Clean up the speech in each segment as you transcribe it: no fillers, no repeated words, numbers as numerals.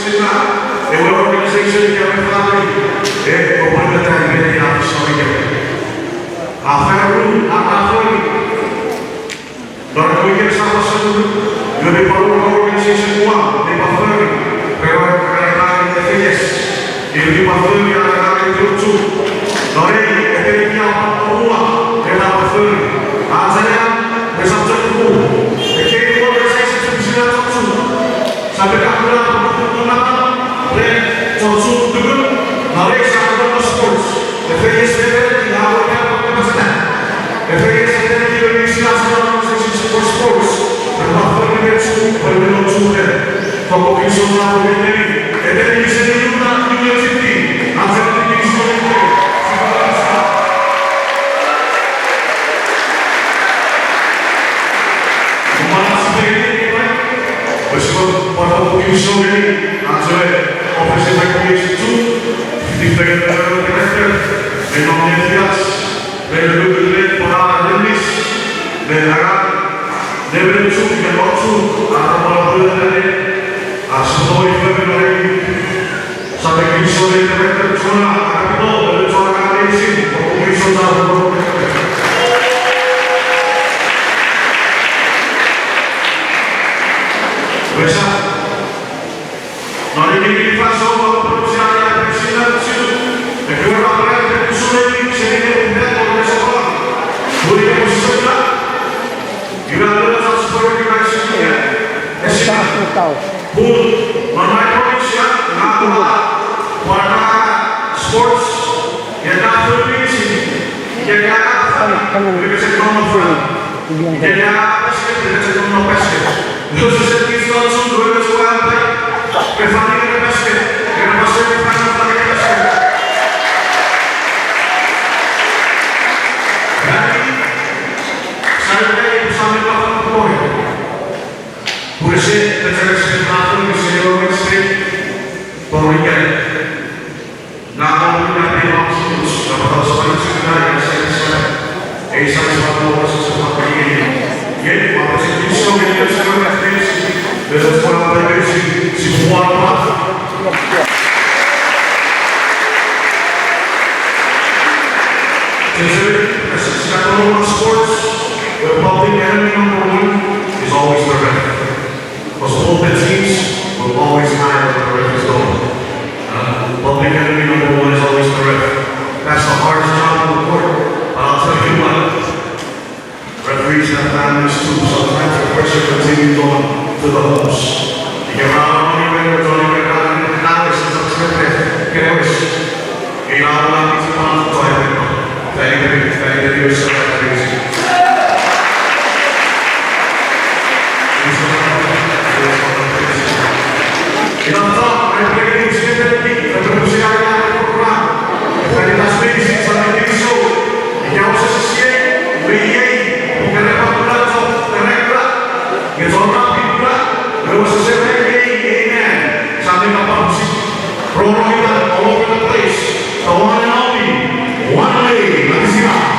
Sena è un'organizzazione che ha fatto e opportunità di vedere la storia. A Ferru, a Cafoni, dopo che stava solo, io vi parlo di un'organizzazione qua, dei Bafoni, per organizzare le feste, e i Bafoni hanno dato il giù. Non è che mi ha fatto una, e la Bafoni, a Zania, per San Giorgio, e che l'organizzazione si è fatta giù. Sampai kapan Johnson dulu hari sangat sports. FIS di awalnya pakai FIS di Indonesia sekarang masih sports. Berapa dimensi berbentuk kompetisi nasional ini. Ada di sini University. Asal di sini. Pada kompetisi ini, hasil ofisi kompetisi itu diberikan director, denominasi, berlebih para jenis, beragam, berbentuk yang langsung atau melalui dari semua informasi sampai kompetisi director zona capital dan zona kanalisasi kompetisi nasional. Besar. Non è che mi fa solo produzione la presentazione e che ora prende solo se ne prende con le scuole. Vogliamo sola. Grande la sport di Marsiglia. E si fa. Non mai provincia, ma guarda sports e da felici. Che ha perché se non fa. Che ha perché se non pesca. Non si sente sul dove si va per fare le pesche, che non posso fare le pesche. Sarebbe possiamo fare un po'. Pure se per essere sembrato che si deve essere poi la prima soluzione, la parola spazio e i salti fatto si sono fatti ieri, ma se ci sono delle persone della scuola perché si può in sports, the public enemy number one is always the ref. Because all the teams will always hide where the ref is going. Public enemy number one is always the ref. That's the hardest job on the court. But I'll tell you what, referees have families too. Sometimes the pressure continues on to the homes. Y que va a nivel de todo el mercado nacional, es exactamente creo es y la ola principal todo el mundo. Thank you so much. In Antalya, we play in Sweden, we produce a program. We have spaces for the show. We also see we can have the record. It's all about people. We also say amen. Something about rolling all over the place. The one and only, one way. Let's see now.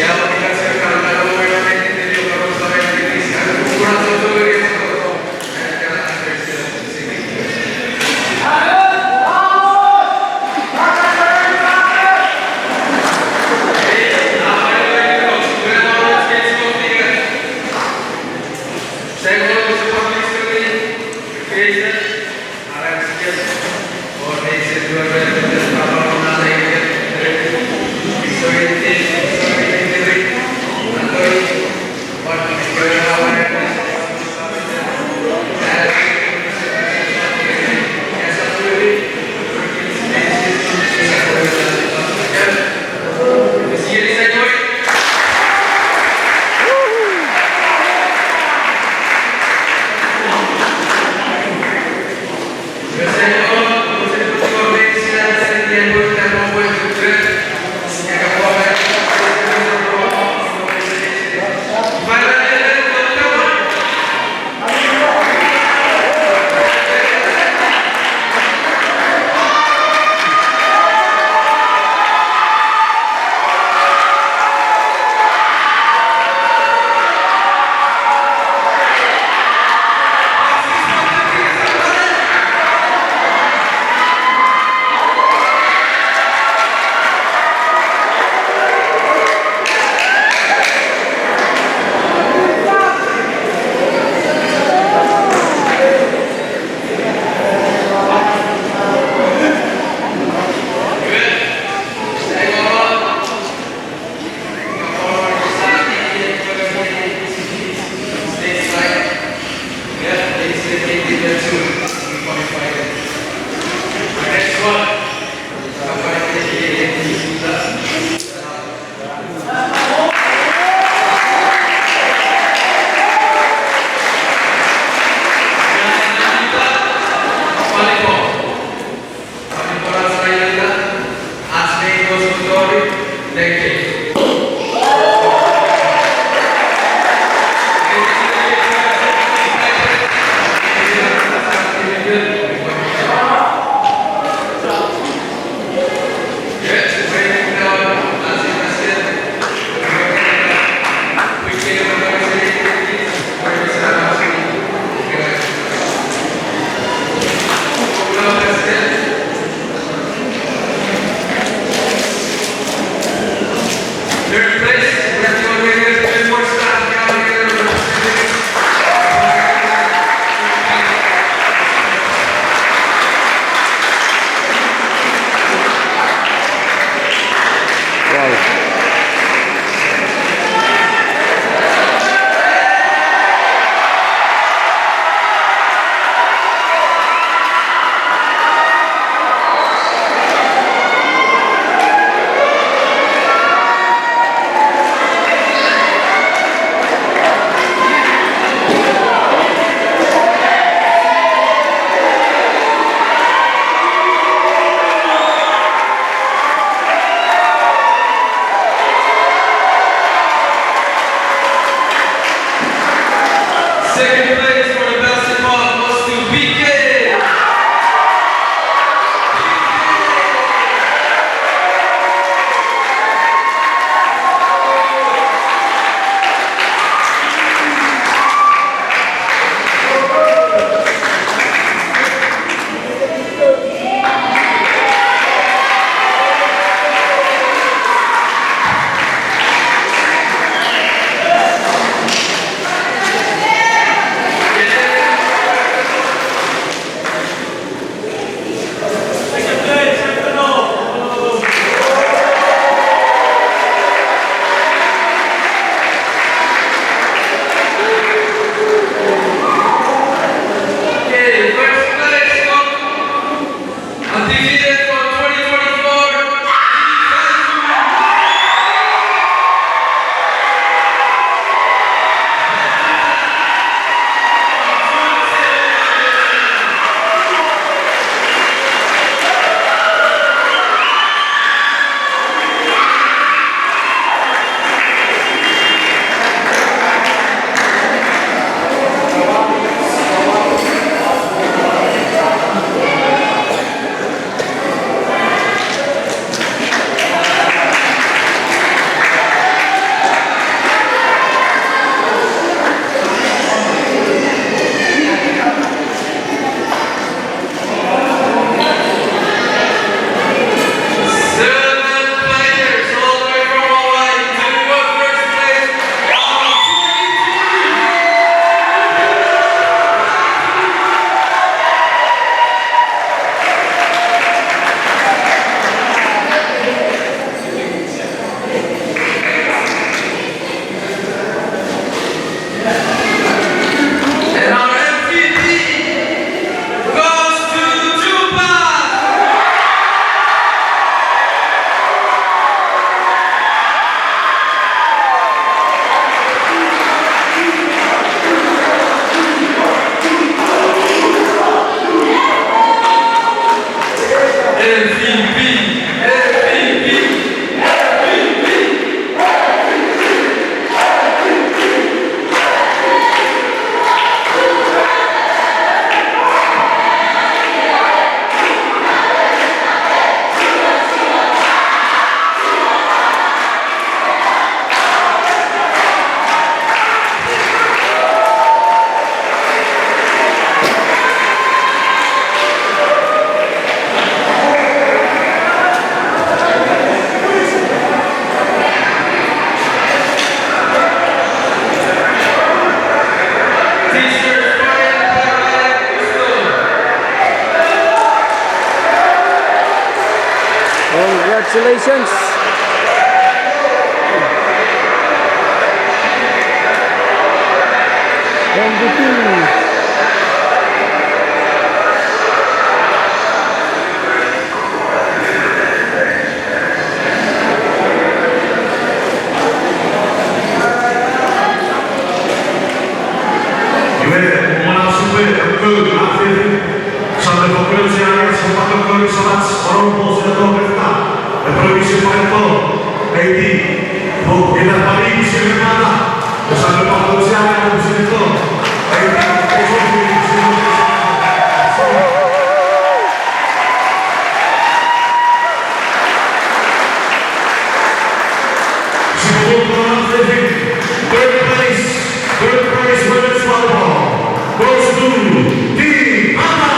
Ya, Congratulations. MVP. Third place women's volleyball goes to Team Ana.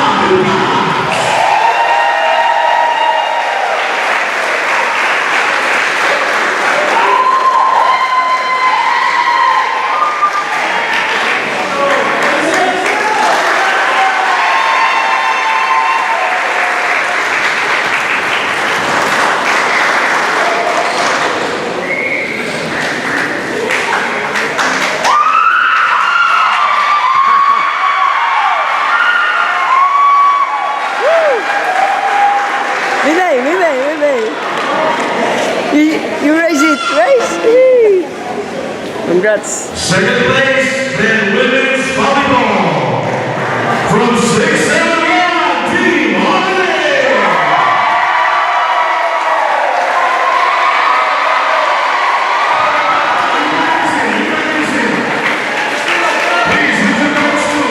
You raise it, raise. Congrats. Second place, then women's volleyball from 671 Team Holiday. Please, who's your coach too?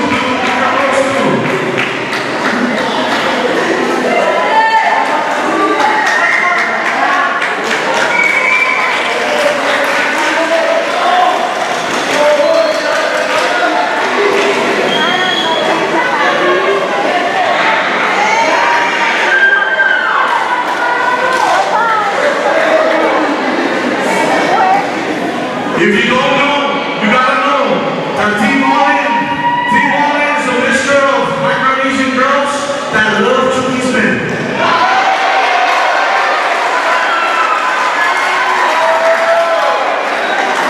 If you don't know, you gotta know that Team All-In is a mixture of Micronesian girls that love Chinese men.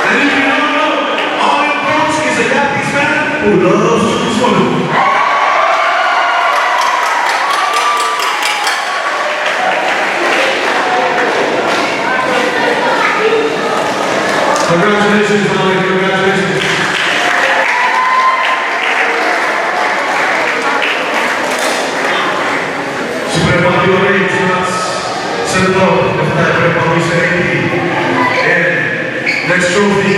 And if you don't know, All-In coach is a Japanese man who loves Chinese women. Congratulations, Ollie, congratulations. Super Mario Reyes nas Senador, Republic and next trophy,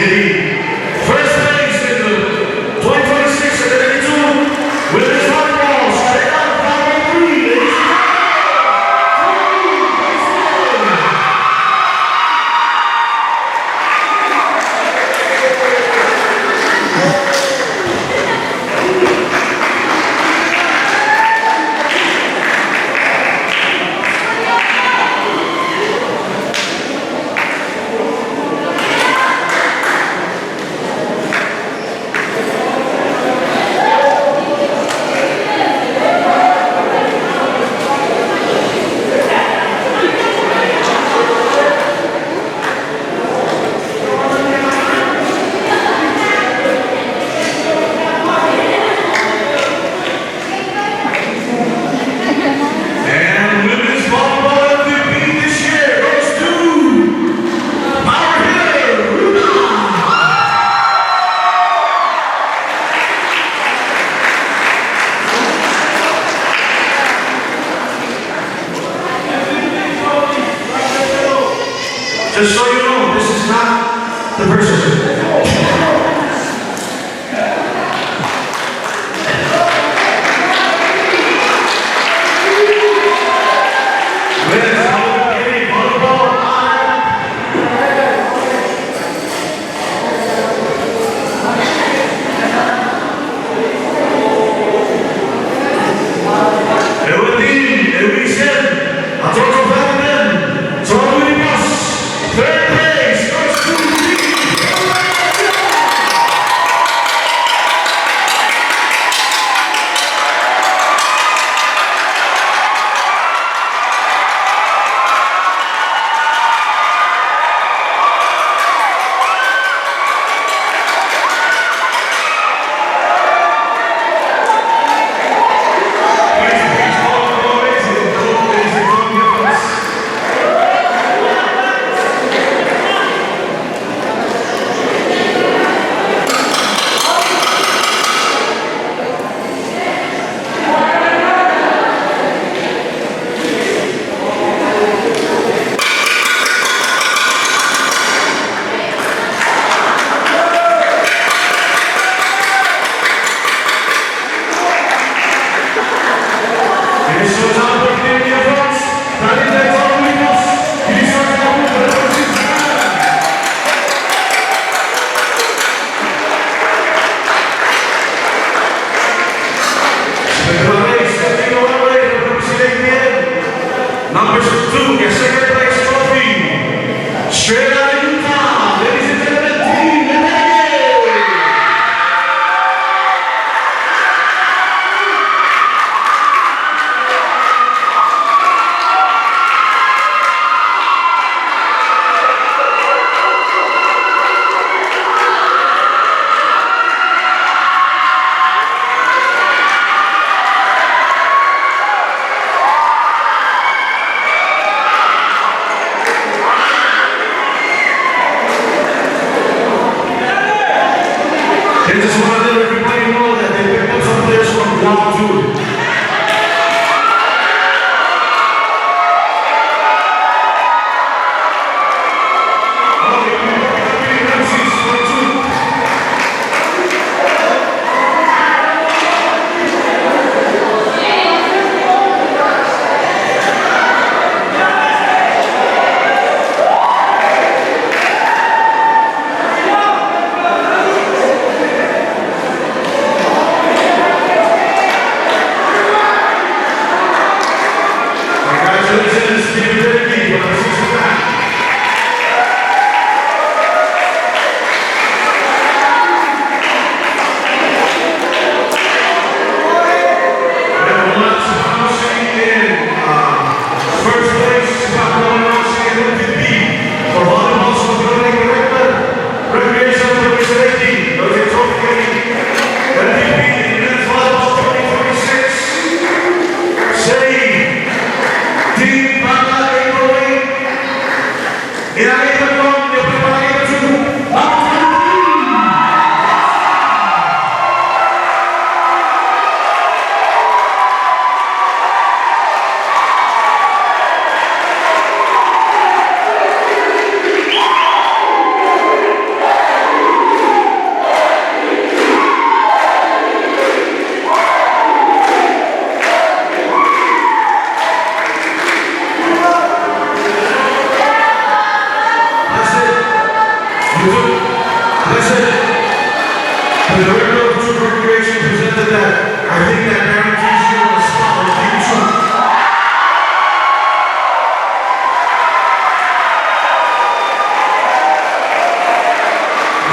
first place in the 2026 and 2022 women's volleyball, straight out of Volleyball 3, ladies and just want to let everybody know that they picked up some players from Guam too. The director of Troop Recreation presented that. I think that guarantees you a spot on Team Troop.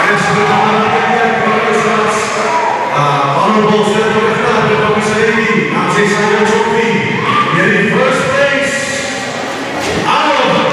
Next, we're going to get congratulations. Honorable Senator Fernando Comisarini, Nancy Samuel Trophy, getting first place out of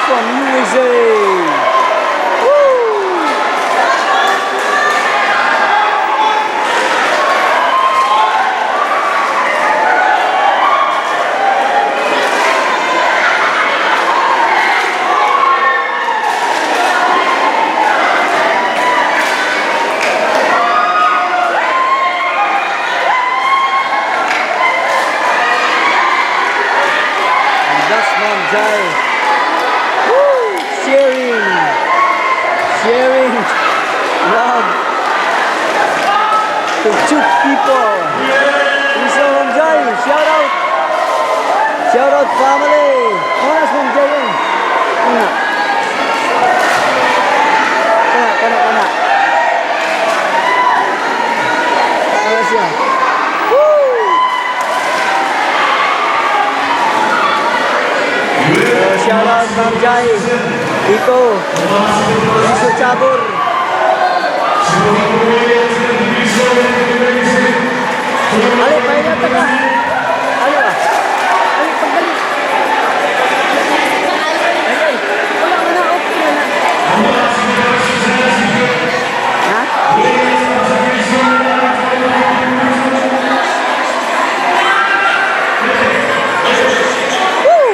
from USA. And that's Manjai. Sharing love to Chuk people. Isa Manjai, shout out family. Mana Manjai? Kana. Apa siya? Shout out Manjai. Iko, Isu Cabur. Alik, mainnya tengah. Alik lah. Alik, pembalik. Alik, ulang mana okey nak. Hah? Woo!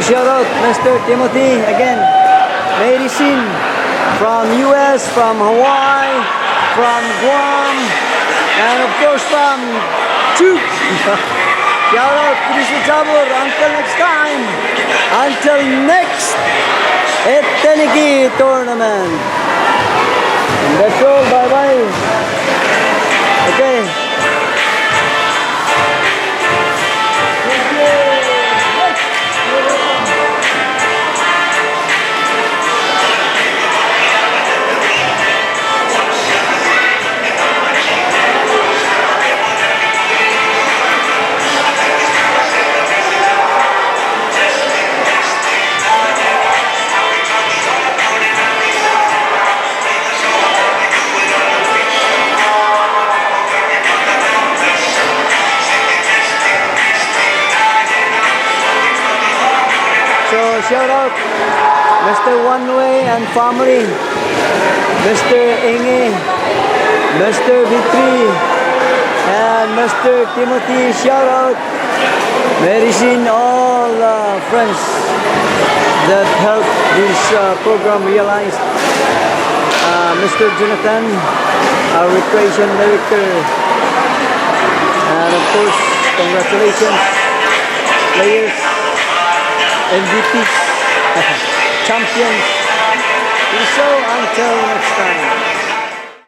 So shout out Mr. Timothy again. Medicine from US, from Hawaii, from Guam, and of course from Chuk. Shout out Chris Jabur. Until next time. Until next Eteniki tournament. And that's all. Bye bye. Okay. So shout out Mr. One Way and family, Mr. Inge, Mr. Vitri, and Mr. Timothy. Shout out Medicine, all friends that helped this program realize. Mr. Jonathan, our recreation director, and of course, congratulations, players. MVPs, champions. So until next time.